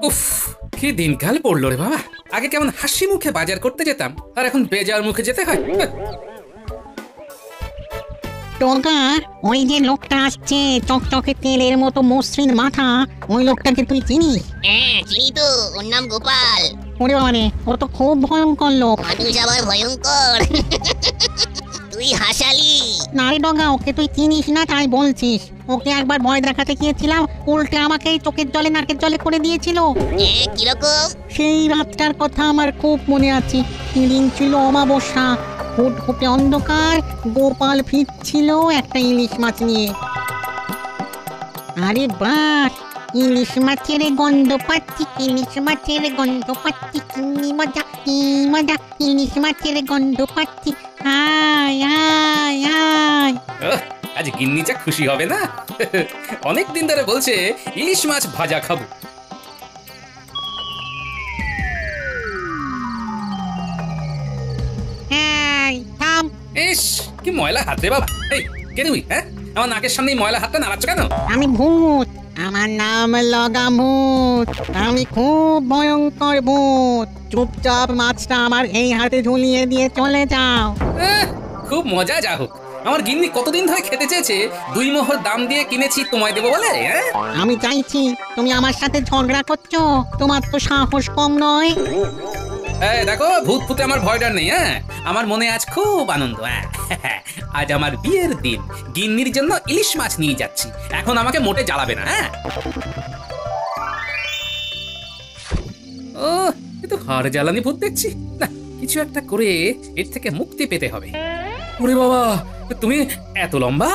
উফ, কি দিনকাল পড়লো রে বাবা। আগে কেমন হাসি মুখে বাজার করতে যেতাম, আর এখন বেজার মুখে যেতে হয়। টগা, ওই যে লোকটা আসছে চকচকে তেলের মতো মসৃণ মাথা, ওই লোকটাকে তুই চিনিস? হ্যাঁ চিনি তো, ওর নাম গোপাল। ওরে বাবা রে, ও তো খুব ভয়ঙ্কর লোক। মানুষ আবার ভয়ঙ্কর? তুই হাসালি। না রে ডগা, ওকে তুই চিনিস না তাই বলছিস। ওকে একবার ভয় দেখাতে গিয়েছিলাম, উল্টে আমাকে চোখের জলে নাকের জলে করে দিয়েছিল। কিরকম? সেই রাতটার কথা আমার খুব মনে আছে। দিন ছিল অমাবস্যা, ফুটফুটে অন্ধকার। গোপাল ফিরছিল একটা ইলিশ মাছ নিয়ে। আরে বাহ, ইলিশ মাছের গন্ধ পাচ্ছি, ইলিশ মাছের গন্ধ পাচ্ছি, কি মজা কি মজা, ইলিশ মাছের গন্ধ পাচ্ছি। আয় আয় আয়। আজ গিন্নিচা খুশি হবে না? অনেক দিন ধরে বলছে ইলিশ মাছ ভাজা খাবো। থাম। ইস, কি ময়লা হাত রে বাবা। এই কে তুই? হ্যাঁ, আমার নাকের সামনে ময়লা হাতটা নাড়াচ্ছ কেন? আমি ভূত, আমার নাম লগা ভূত। আমি খুব ভয়ঙ্কর ভূত। চুপচাপ মাছটা আমার এই হাতে ঝুলিয়ে দিয়ে চলে যাও। খুব মজা। যা হোক, আমার গিন্নি কতদিন ধরে খেতে চেয়েছে, 2 মোহর দাম দিয়ে কিনেছি তোমায় দেবো বলে। আমি চাইছি তুমি আমার সাথে ঝগড়া করছো, তোমার তো সাহস কম নয়। দেখো, ভূত ফুতে আমার ভয়ডার নেই। আমার মনে আজ খুব আনন্দ। আজ আমার বিয়ের দিন, গিন্নির জন্য ইলিশ মাছ নিয়ে যাচ্ছি। এখন আমাকে মোটে জ্বালাবে না। ও, এ তো হাড় জ্বালানি ভূত দেখছি। না, কিছু একটা করে এর থেকে মুক্তি পেতে হবে। ওরে বাবা, তুমি এত লম্বা?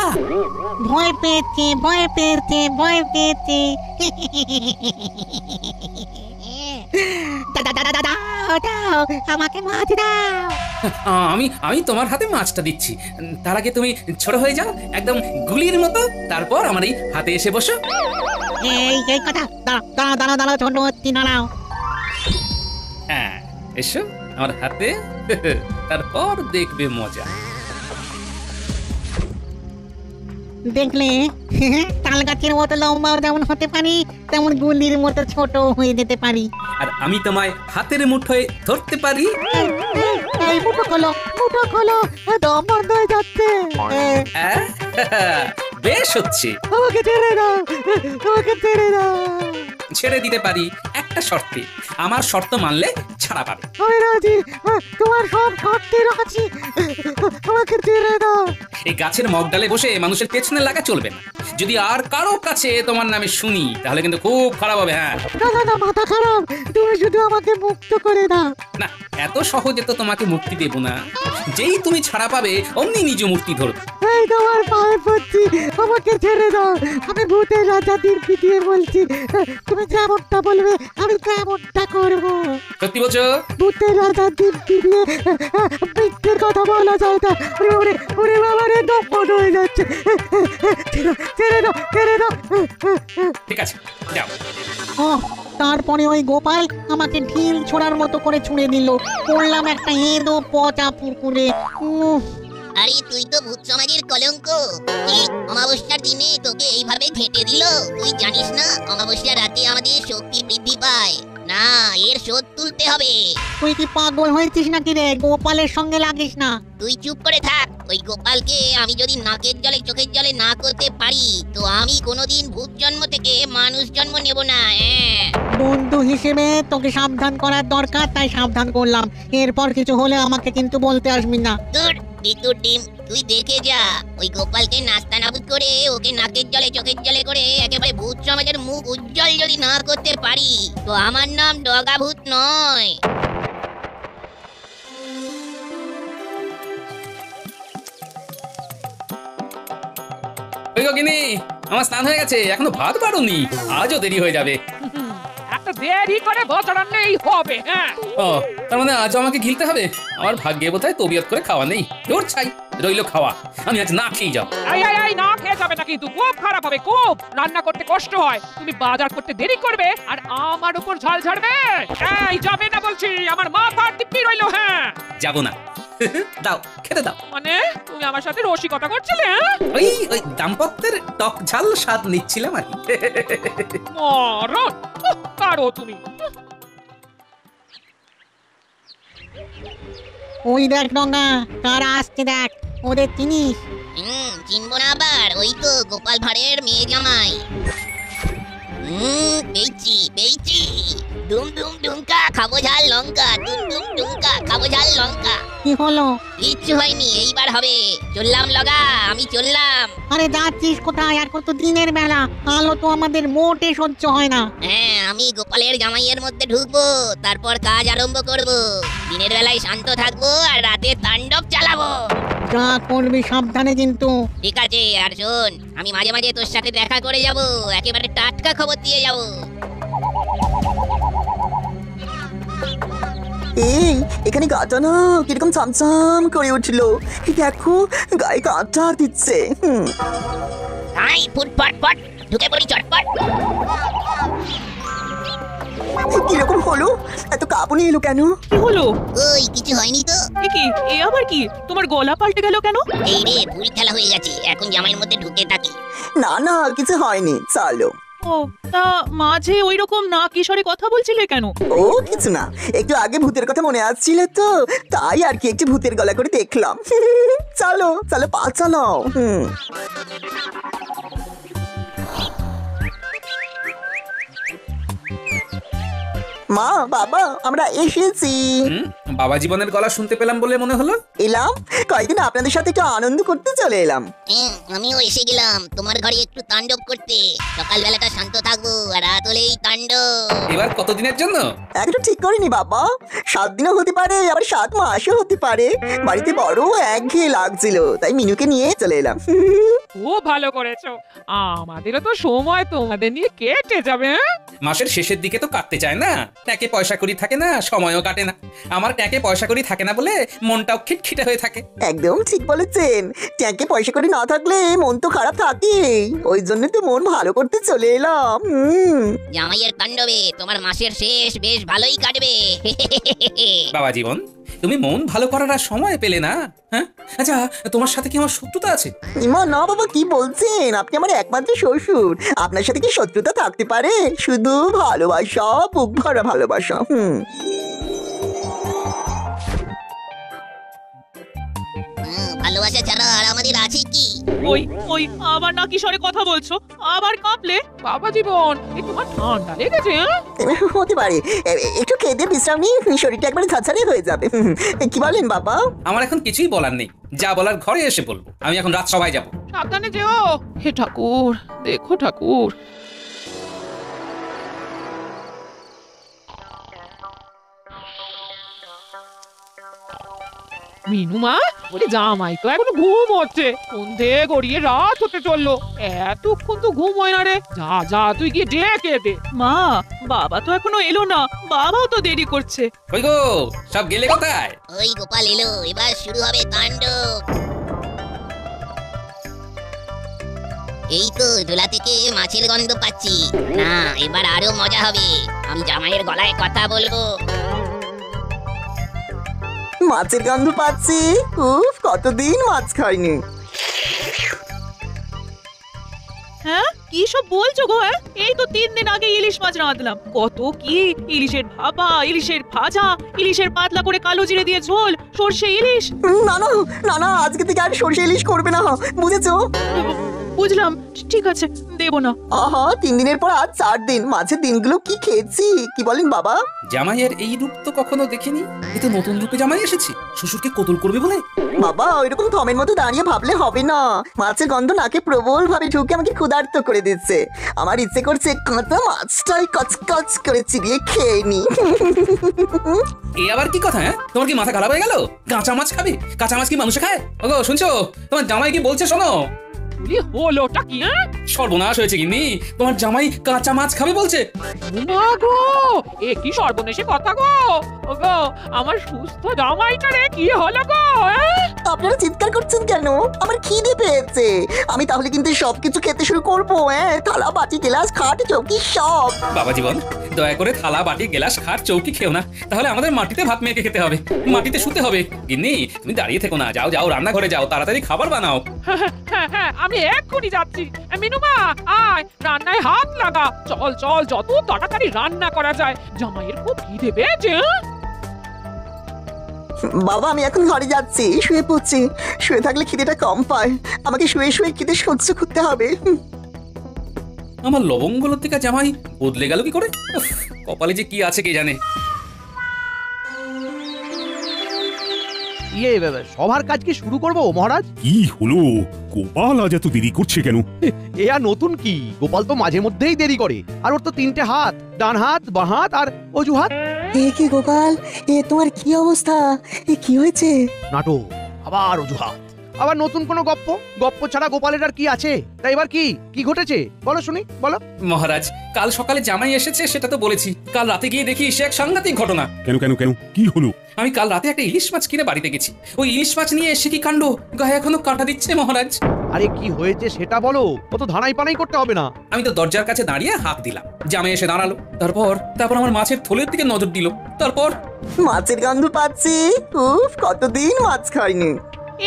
ভয় পেয়েছে, ভয় পেয়েছে, ভয় পেয়েছে। দাও, আমাকে মাছ দাও। আমি তোমার হাতে মাছটা দিচ্ছি। তার আগে তুমি ছোট হয়ে যাও, একদম গুলির মতো। তারপর আমার এই হাতে এসে বসো। এই কথা। দাঁড়াও, ছোট হচ্ছি, দাঁড়াও। হ্যাঁ, এসো আমার হাতে। তারপর দেখবে মজা। দেখলে, তাল গাছের মতো লম্বা যেমন হতে পারি, তেমন গুলির মতো ছোট হয়ে যেতে পারি। আর আমি তোমায় হাতের মুঠোয় ধরতে পারি। এই মুঠো খোলো, দম বন্ধ হয়ে যাচ্ছে। বেশ হচ্ছে। আমাকে ছেড়ে দাও। ছেড়ে দিতে পারি একটা শর্তে। আমার শর্ত মানলে ছাড়া পাবে। আমি রাজি, তোমার সব শর্তে রাজি। আমাকে ছেড়ে দাও। এই গাছের মগডালে বসে মানুষের পেছনে লাগা চলবে না। যদি আর কারো কাছে তোমার নামে শুনি, তাহলে কিন্তু খুব খারাপ হবে। হ্যাঁ, না, মাথা খারাপ। তুমি শুধু আমাকে মুক্ত করে দাও। না, এত সহজে তো তোমাকে মুক্তি দেব না। যেই তুমি ছাড়া পাবে, অমনি নিজ মুক্তি ধরবে। এই তোমার পায়ে পড়ছি, আমাকে ছেড়ে দাও। আমি ভূতের রাজা দিন পিটিয়ে বলছি, তুমি যেমনটা বলবে আমি তেমনটা করব। সত্যি বলছো? ভূতের রাজা দিন পিটিয়ে মিথ্যের কথা বলা যায় না। ওরে বাবা রে, দম বন্ধ হয়ে যাচ্ছে। ছেড়ে দাও। ঠিক আছে, যাও। তারপরে ওই গোপাল আমাকে ঢিল ছোড়ার মতো করে ছুঁড়ে দিল। পড়লাম একটা হেঁদো পচা পুকুরে। আরে তুই তো ভূত সমাজের কলঙ্ক। কি অমাবস্যার দিনে তোকে এইভাবে ঘেঁটে দিল? তুই জানিস না অমাবস্যার রাতে আমাদের শক্তি বৃদ্ধি পায়? না, এর শোধ তুলতে হবে। তুই কি পাগল হয়েছিস নাকি রে? গোপালের সঙ্গে লাগিস না। তুই চুপ করে থাক। ওই গোপালকে আমি যদি নাকের জলে চোখের জলে না করতে পারি, তো আমি কোনোদিন ভূত জন্ম থেকে মানুষ জন্ম নেব না। বন্ধু হিসেবে তোকে সাবধান করার দরকার, তাই সাবধান করলাম। এরপর কিছু হলে আমাকে কিন্তু বলতে আসবি না। ডিম, তুই দেখে যা। ওই গোপালকে নাস্তানাবুদ করে, ওকে নাকের জলে চোখের জলে করে একেবারে ভূত সমাজের মুখ উজ্জ্বল যদি না করতে পারি, তো আমার নাম ডগা ভূত নয়। ওই গিনি, আমার স্নান হয়ে গেছে, এখনো ভাত বাড়ুনি। আজও দেরি হয়ে যাবে। একটা দেরি করে বচরান্নেই হবে। হ্যাঁ, ও, তার মানে আজ আমাকে গিলতে হবে? আমার ভাগ্যে বোধহয় তবিয়ত করে খাওয়া নেই। দূর ছাই, রইলো খাওয়া। আমি আজ না খেয়ে যাও। এই না খেয়ে যাবে না, কিন্তু খুব খারাপ হবে। খুব রান্না করতে কষ্ট হয়। তুমি বাজার করতে দেরি করবে আর আমার উপর ঝাল ঝাড়বে। এই যাবে না বলছি, আমার মাথার দিব্যি রইলো। হ্যাঁ, যাবো না। দাও খেতে দাও। মানে তুমি আমার সাথে রসিকতা করছিলে? ওই দাম্পত্যের টক ঝাল স্বাদ নিচ্ছিলাম আর কি। মরণ কারো তুমি। ওই দেখ ডঙ্গা, কারা আসছে দেখ, ওদের চিনিস? চিনবো না আবার, ওই তো গোপাল ভাঁড়ের মেয়ে জামাই। পেয়েছি পেয়েছি। ডুম ডুম ডুমকা খাবো ঝাল লঙ্কা, ডুম ডুম ডুমকা খাবো ঝাল লঙ্কা। কি হলো? কিচ্ছু হয়নি, এইবার হবে। চললাম লগা, আমি চললাম। আরে যাচ্ছিস কোথায়? আর কত দিনের বেলা, আলো তো আমাদের মোটে সহ্য হয় না। হ্যাঁ, আমি গোপালের জামাইয়ের মধ্যে ঢুকবো, তারপর কাজ আরম্ভ করব। দিনের বেলায় শান্ত থাকবো আর রাতে তাণ্ডব চালাবো। যা করবি সাবধানে কিন্তু। ঠিক আছে, আর শোন, আমি মাঝে মাঝে তোর সাথে দেখা করে যাব, একেবারে টাটকা খবর দিয়ে যাব। এই এখানে গাটা না কিরকম চামচাম করে উঠলো, দেখো গায়ে কাঁটা দিচ্ছে। তাই ফুটফট ফট ঢুকে পড়ি চটপট। কিরকম হলো? এত কাঁপুনি এলো কেন? কি হলো? ওই কিছু হয়নি তো। এ কি? এ আবার কি? তোমার গলা পাল্টে গেল কেন? এই রে, ভুল খেলা হয়ে গেছে, এখন জামাইয়ের মধ্যে ঢুকে থাকি। না না, কিছু হয়নি, চলো। ও, তা মাঝে ওই রকম না কিশোরে কথা বলছিলে কেন? ও কিছু না, একটু আগে ভূতের কথা মনে আসছিল তো, তাই আর কি একটু ভূতের গলা করে দেখলাম। চলো চলো, পা চালাও। মা বাবা, আমরা এসেছি। বাবা জীবনের গলা শুনতে পেলাম বলে মনে হলো। এলাম কয়েকদিন আপনাদের সাথে একটু আনন্দ করতে চলে এলাম। আমিও এসে গেলাম তোমার ঘরে একটু তাণ্ডব করতে। সকালবেলাটা শান্ত থাকবো, আর রাত হলেই তাণ্ডব। এবার কতদিনের জন্য? একটা ঠিক করিনি বাবা, 7 দিনও হতে পারে, আবার 7 মাসও হতে পারে। বাড়িতে বড় একঘেয়ে লাগছিল, তাই মিনুকে নিয়ে চলে এলাম। খুব ভালো করেছো, আমাদেরও তো সময় তোমাদের নিয়ে কেটে যাবে। মাসের শেষের দিকে তো কাটতে চায় না, ট্যাঁকে পয়সা করি থাকে না, সময়ও কাটে না। আমার ট্যাঁকে পয়সা করি থাকে না বলে মনটাও খিটখিটে হয়ে থাকে। একদম ঠিক বলেছেন, ট্যাঙ্কে পয়সা করে না থাকলে মন তো খারাপ থাকে, ওই জন্য তো মন ভালো করতে চলে এলাম। জামাইয়ের তাণ্ডবে তোমার মাসের শেষ বেশ ভালোই কাটবে। বাবা জীবন, তুমি মন ভালো করার আর সময় পেলে না? হ্যাঁ, আচ্ছা তোমার সাথে কি আমার শত্রুতা আছে? ইমা না বাবা, কি বলছেন? আপনি আমার একমাত্র শ্বশুর, আপনার সাথে কি শত্রুতা থাকতে পারে? শুধু ভালোবাসা, বুক ভরা ভালোবাসা। ভালোবাসা ছাড়া আর আমাদের আছে কি? ওই ওই আবার না কিশোরে কথা বলছো, আবার কাঁপলে? বাবা জীবন, এ তোমার ঠান্ডা লেগেছে? হতে পারে, একটু খেতে বিশ্রাম নিই, শরীরটা একবারে ঝাঁঝারে হয়ে যাবে। কি বলেন বাবা? আমার এখন কিছুই বলার নেই, যা বলার ঘরে এসে বলবো। আমি এখন রাত সবাই যাব। সাবধানে যেও। হে ঠাকুর, দেখো ঠাকুর। মিনুমা, ওরে জামাই তো এখনো ঘুম হচ্ছে, সন্ধে গড়িয়ে রাত হতে চললো, এতক্ষণ তো ঘুম হয় না রে। যা যা, তুই গিয়ে ডেকে দে। মা, বাবা তো এখনো এলো না, বাবাও তো দেরি করছে। কই গো, সব গেলে কোথায়? ওই গোপাল এলো, এবার শুরু হবে তাণ্ডব। এই তো ঝোলা থেকে মাছের গন্ধ পাচ্ছি। না, এবার আরো মজা হবে, আমি জামাইয়ের গলায় কথা বলবো। মাছের গন্ধ পাচ্ছি, উফ কতদিন মাছ খাইনি। হ্যাঁ, কি সব বলছো গো? এই তো 3 দিন আগে ইলিশ মাছ রাঁধলাম, কত কি! ইলিশের ভাপা, ইলিশের ভাজা, ইলিশের পাতলা করে কালো জিরে দিয়ে ঝোল, সর্ষে ইলিশ। না না না না, আজকে থেকে আর সর্ষে ইলিশ করবে না, বুঝেছো? বুঝলাম, ঠিক আছে, দেবো না। আহা, 3 দিনের পর আজ 4 দিন, মাঝের দিনগুলো কি খেয়েছি, কি বলেন বাবা? জামাইয়ের এই রূপ তো কখনো দেখিনি। এ তো নতুন রূপে জামাই এসেছে, শ্বশুরকে কতল করবে বলে। বাবা ওইরকম থমের মতো দাঁড়িয়ে ভাবলে হবে না, মাছের গন্ধ নাকে প্রবল ভাবে ঢুকে আমাকে ক্ষুধার্ত করে দিচ্ছে। আমার ইচ্ছে করছে কাঁচা মাছটাই কচকচ করে চিবিয়ে খেয়ে নি। এ আবার কি কথা? হ্যাঁ, তোমার কি মাথা খারাপ হয়ে গেল? কাঁচা মাছ খাবে? কাঁচা মাছ কি মানুষে খায়? ওগো শুনছো, তোমার জামাই কি বলছে শোনো। বলি হলোটা কি? হ্যাঁ, সর্বনাশ হয়েছে গিন্নি, তোমার জামাই কাঁচা মাছ খাবে বলছে। মা গো, এ কি সর্বনেশে কথা গো! ওগো, আমার সুস্থ জামাইটা রে কি হলো গো? আপনারা চিৎকার করছেন কেন? আমার খিদে পেয়েছে। আমি তাহলে কিন্তু সবকিছু খেতে শুরু করবো। থালা বাটি গ্লাস খাট চৌকি সব। বাবা জীবন, দয়া করে থালা বাটি গ্লাস খাট চৌকি খেও না, তাহলে আমাদের মাটিতে ভাত মেখে খেতে হবে, মাটিতে শুতে হবে। গিন্নি তুমি দাঁড়িয়ে থেকো না, যাও যাও রান্নাঘরে যাও, তাড়াতাড়ি খাবার বানাও। হ্যাঁ, আমি এক্ষুনি যাচ্ছি। মিনুমা, আয় রান্নায় হাত লাগা। চল চল, যত তাড়াতাড়ি রান্না করা যায়। জামাইয়ের খুব খিদে পেয়েছে। বাবা আমি এখন ঘরে যাচ্ছি, শুয়ে পড়ছি। শুয়ে থাকলে খিদেটা কম পায়, আমাকে শুয়ে শুয়ে খিদে সহ্য করতে হবে। আমার লবঙ্গলতিকা জামাই বদলে গেল কি করে? উফ, কপালে যে কি আছে কে জানে। সবার কাজ কি শুরু করবো মহারাজ? কি হলো গোপাল, আজ এত দেরি করছে কেন? এ আর নতুন কি, গোপাল তো মাঝে মধ্যেই দেরি করে। আর ওর তো 3টে হাত, ডান হাত, বাঁ হাত আর অজুহাত। এ কি গোপাল, এ তোমার কি অবস্থা? এ কি হয়েছে? নাটক, আবার অজুহাত, আবার নতুন কোনো গপ্প। গপ্প ছাড়া গোপালের আর কি আছে? তাই এবার কি ঘটেছে বলো শুনি, বলো। মহারাজ, কাল সকালে জামাই এসেছে সেটা তো বলেছি, কাল রাতে গিয়ে দেখি সে এক সাংঘাতিক ঘটনা। কেন কেন কেন, কি হলো? আমি কাল রাতে একটা ইলিশ মাছ কিনে বাড়িতে গেছি, ওই ইলিশ মাছ নিয়ে এসে কি কাণ্ড, গায়ে এখনো কাঁটা দিচ্ছে মহারাজ। আরে কি হয়েছে সেটা বলো, অত ধানাই পানাই করতে হবে না। আমি তো দরজার কাছে দাঁড়িয়ে হাঁক দিলাম, জামাই এসে দাঁড়ালো, তারপর আমার মাছের থলের দিকে নজর দিল, তারপর মাছের গন্ধ পাচ্ছি। উফ, কতদিন মাছ খাইনি।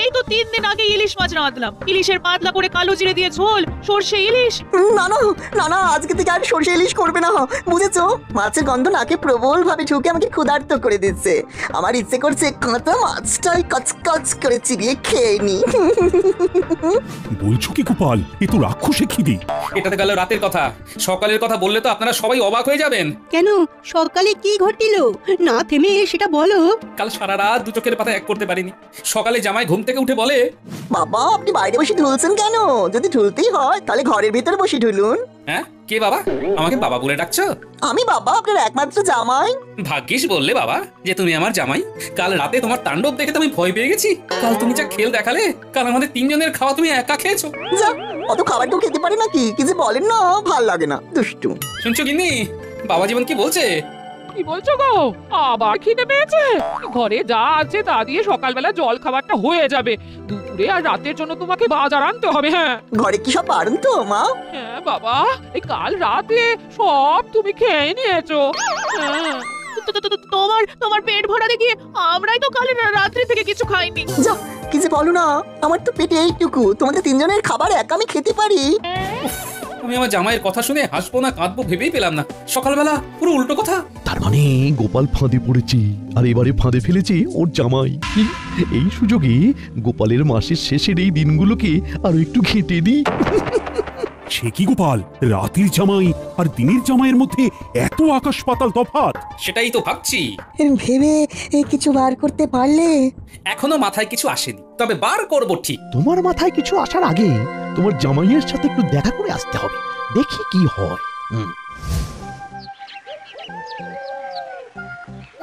এই তো 3 দিন আগে ইলিশ মাছ রাঁধলাম, ইলিশের পাতলা করে কালো জিরে দিয়ে ঝোল, সর্ষে ইলিশ। না না না না, আজকে থেকে আর সর্ষে ইলিশ করবে না, বুঝেছো? মাছের গন্ধ নাকে প্রবল ভাবে ঢুকে আমাকে ক্ষুধার্ত করে দিচ্ছে। আমার ইচ্ছে করছে কাঁচা মাছটাই কচকচ করে চিবিয়ে খেয়ে নি। বলছো কি গোপাল, এ তো রাক্ষসে খিদে। এটাতে গেল রাতের কথা, সকালের কথা বললে তো আপনারা সবাই অবাক হয়ে যাবেন। কেন, সকালে কি ঘটিল না থেমে সেটা বলো। কাল সারা রাত দু চোখের পাতা এক করতে পারিনি। সকালে জামাই ঘুম থেকে উঠে বলে, বাবা আপনি বাইরে বসে ঢুলছেন কেন? যদি ঢুলতেই হয় তাহলে ঘরের ভিতরে বসে ঢুলুন। হ্যাঁ কে বাবা, আমাকে বাবা বলে ডাকছো? আমি বাবা, আপনার একমাত্র জামাই। ভাগ্যিস বললে বাবা যে তুমি আমার জামাই। কাল রাতে তোমার তাণ্ডব দেখে তো আমি ভয় পেয়ে গেছি। কাল তুমি যা খেল দেখালে, কাল আমাদের 3 জনের খাওয়া তুমি একা খেয়েছো। যা, অত খাবার তো খেতে পারে নাকি? কি যে বলেন না, ভাল লাগে না, দুষ্টু। শুনছো গিন্নি, বাবা জীবন কি বলছে? কি বলছো গো, আবার খিদে পেয়েছে? ঘরে যা আছে তা দিয়ে সকালবেলা জল খাবারটা হয়ে যাবে। দুপুরে আর রাতের জন্য তোমাকে বাজার আনতে হবে। হ্যাঁ ঘরে কি সব পারেন তো মা? হ্যাঁ বাবা, এই কাল রাতে সব তুমি খেয়ে নিয়েছো। হ্যাঁ। তোমার পেট ভরা দেখি আমরাই তো কাল রাত্রি থেকে কিছু খাইনি। যা, কি যে বলো না, আমার তো পেটে এইটুকু, তোমাদের 3 জনের খাবার একা আমি খেতে পারি। আমি আমার জামাইয়ের কথা শুনে হাসবো না কাঁদবো ভেবেই পেলাম না, সকালবেলা পুরো উল্টো কথা। তার মানে গোপাল ফাঁদে পড়েছে, আর এবারে ফাঁদে ফেলেছে ওর জামাই। এই সুযোগে গোপালের মাসের শেষের এই দিনগুলোকে আরো একটু ঘেঁটে দিই। সে কি গোপাল, রাতের জামাই আর দিনের জামাইয়ের মধ্যে এত আকাশ পাতাল তফাৎ? সেটাই তো ভাবছি। ভেবে কিছু বার করতে পারলে? এখনো মাথায় কিছু আসেনি, তবে বার করব ঠিক। তোমার মাথায় কিছু আসার আগে তোমার জামাইয়ের সাথে একটু দেখা করে আসতে হবে, দেখি কি হয়।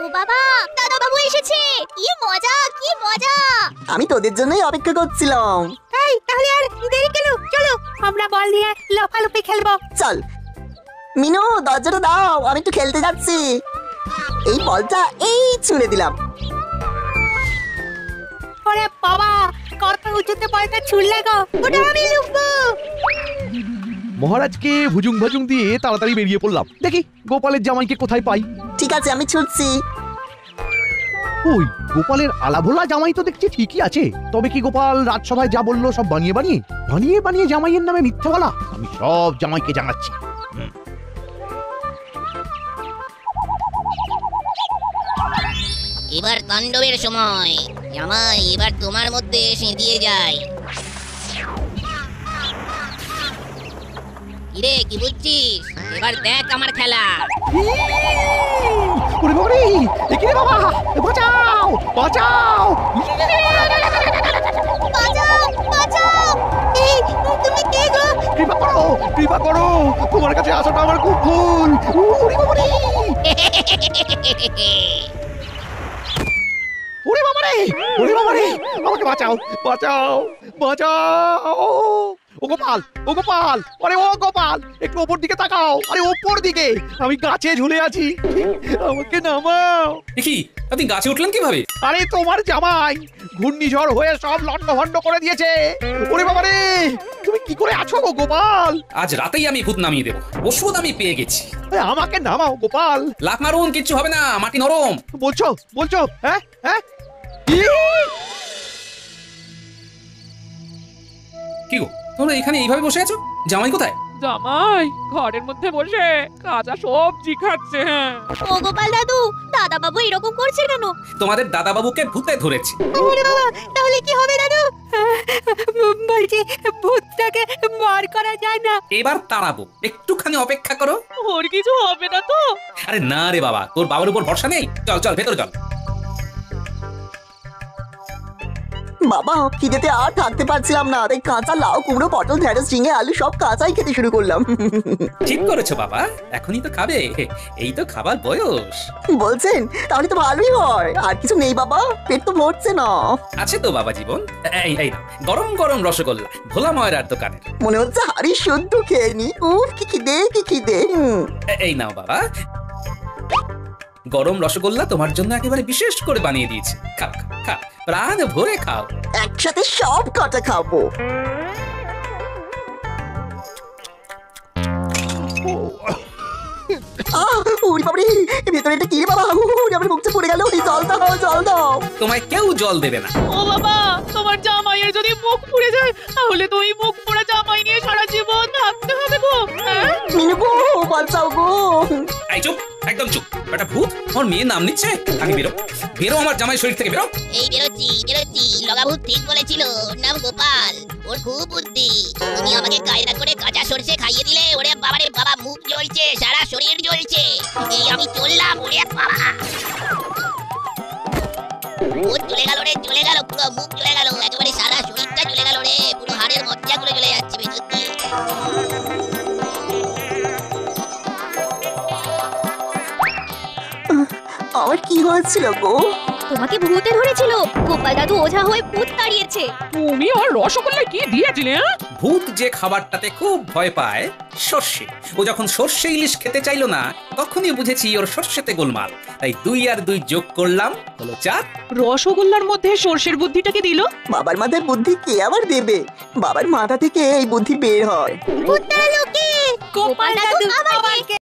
ও বাবা, দাদা বাবু এসেছে, কি মজা কি মজা। আমি তোদের জন্যই অপেক্ষা করছিলাম। এই তাহলে আর দেরি কেন, চলো আমরা বল নিয়ে লাফালাফি খেলবো। চল মিনু, দরজাটা দাও, আমি একটু খেলতে যাচ্ছি। এই বলটা এই ছুঁড়ে দিলাম। ওরে বাবা, কত উঁচুতে বলটা ছুড়লে গো, ওটা আমি লুকবো। মহারাজকে ভুজুং ভাজুং দিয়ে তাড়াতাড়ি বেরিয়ে পড়লাম, দেখি গোপালের জামাইকে কোথায় পাই। ঠিক আছে, আমি ছুটছি। ওই গোপালের আলাভোলা জামাই তো দেখছি ঠিকই আছে, তবে কি গোপাল রাজসভায় যা বললো সব বানিয়ে বানিয়ে জামাইয়ের নামে মিথ্যা বলা? আমি সব জামাইকে জানাচ্ছি। এবার তাণ্ডবের সময়, জামাই এবার তোমার মধ্যে সেঁধিয়ে যায়। কিরে কি বুঝছিস? এবার দেখ আমার খেলা। ওরে বাবা রে, এ কি রে বাবা, বাঁচাও বাঁচাও। বাঁচাও বাঁচাও। এই তুমি কে গো? কৃপা করো, তোমার কাছে আসাটা আমার খুব ভুল। ওরে বাবা রে, ওরে বাবা রে, আমাকে বাঁচাও বাঁচাও বাঁচাও। ও গোপাল, ও গোপাল, আরে ও গোপাল, একটু ওপর দিকে তাকাও, আরে ওপর দিকে, আমি গাছে ঝুলে আছি, আমাকে নামাও। কি আপনি গাছে উঠলেন কিভাবে? আরে তোমার জামাই ঘূর্ণিঝড় হয়ে সব লন্ডভন্ড করে দিয়েছে। ওরে বাবা রে, তুমি কি করে আছো গো গোপাল? আজ রাতেই আমি ভূত নামিয়ে দেবো, ওষুধ আমি পেয়ে গেছি। আরে আমাকে নামাও গোপাল। লাফ মারুন, কিচ্ছু হবে না, মাটি নরম। বলছো বলছো? হ্যাঁ হ্যাঁ, কি গো তোমরা এখানে এইভাবে বসে আছো? জামাই কোথায়? জামাই ঘরের মধ্যে বসে কাঁচা সবজি খাচ্ছে। হ্যাঁ ও গোপাল দাদু, দাদা বাবু এরকম করছে কেন? তোমাদের দাদাবাবুকে ভূতে ধরেছে। ওরে বাবা, তাহলে কি হবে দাদু? বলছি ভূতটাকে মার করা যায় না? এবার তাড়াবো, একটুখানি অপেক্ষা করো। ওর কিছু হবে না তো? আরে না রে বাবা, তোর বাবার উপর ভরসা নেই। চল চল ভেতরে চল। বাবা খিদেতে আর থাকতে পারছিলাম না, তাই কাঁচা লাউ কুমড়ো পটল ঢেঁড়স ঝিঙে আলু সব কাঁচাই খেতে শুরু করলাম। ঠিক করেছো বাবা, এখনই তো খাবে, এই তো খাবার বয়স। বলছেন তাহলে তো ভালোই হয়। আর কিছু নেই বাবা, পেট তো ভরছে না। আছে তো বাবা জীবন, এই এই নাও, গরম গরম রসগোল্লা ভোলা ময়রার দোকানের। মনে হচ্ছে হাড়ি শুদ্ধ খেয়ে নি। উফ কি খিদে কি খিদে। এই নাও বাবা, গরম রসগোল্লা তোমার জন্য একেবারে বিশেষ করে বানিয়ে দিয়েছি। খাও খাও খাও, প্রাণ ভরে খাও। একসাথে সব কটা খাবো। উড়ি বাবরি, ভেতরে এটা কি রে বাবা? আমার মুখে পড়ে গেল। জল দাও জল দাও। তোমায় কেউ জল দেবে না। ও বাবা, তোমার জামাইয়ের যদি মুখ পুড়ে যায় তাহলে তো ওই মুখ পোড়া জামাই নিয়ে সারা জীবন থাকতে হবে গো। হ্যাঁ? মিনু গো বাঁচাও গো। এই চুপ, একদম চুপ। একটা ভূত আমার মেয়ের নাম নিচ্ছে। আমি বেরো, বেরো আমার জামাই শরীর থেকে বেরো। এই বেরোচ্ছি বেরোচ্ছি, লগাভূত ঠিক বলেছিল, ওর নাম গোপাল, ওর খুব বুদ্ধি। তুমি আমাকে কায়দা করে কাঁচা সরষে খাইয়ে দিলে, ওরে বাবারে বাবা, মুখ জ্বলছে, সারা শরীর জ্বলছে। এই আমি চললাম, ওরে বাবা, মুখ জ্বলে গেল রে, জ্বলে গেল, পুরো মুখ জ্বলে গেল, একেবারে সারা শরীরটা জ্বলে গেল রে, পুরো হাড়ের মজ্জাগুলো জ্বলে যাচ্ছে ভেতর দিয়ে। আমার কি হয়েছিল গো? তোমাকে ভূতে ধরেছিল, গোপাল দাদু ওঝা হয়ে ভূত তাড়িয়েছে। তুমি ওর রসগোল্লায় কি দিয়েছিলে? হ্যাঁ ভূত যে খাবারটাতে খুব ভয় পায়, সর্ষে, ও যখন সর্ষে ইলিশ খেতে চাইলো না, তখনই বুঝেছি ওর সর্ষেতে গোলমাল। তাই 2 আর 2 যোগ করলাম, হলো 4। রসগোল্লার মধ্যে সর্ষের বুদ্ধিটাকে দিল। বাবার মাথায় বুদ্ধি কে আবার দেবে? বাবার মাথা থেকে এই বুদ্ধি বের হয়। ভূত তাড়ালো কে? গোপাল দাদু আমাকে।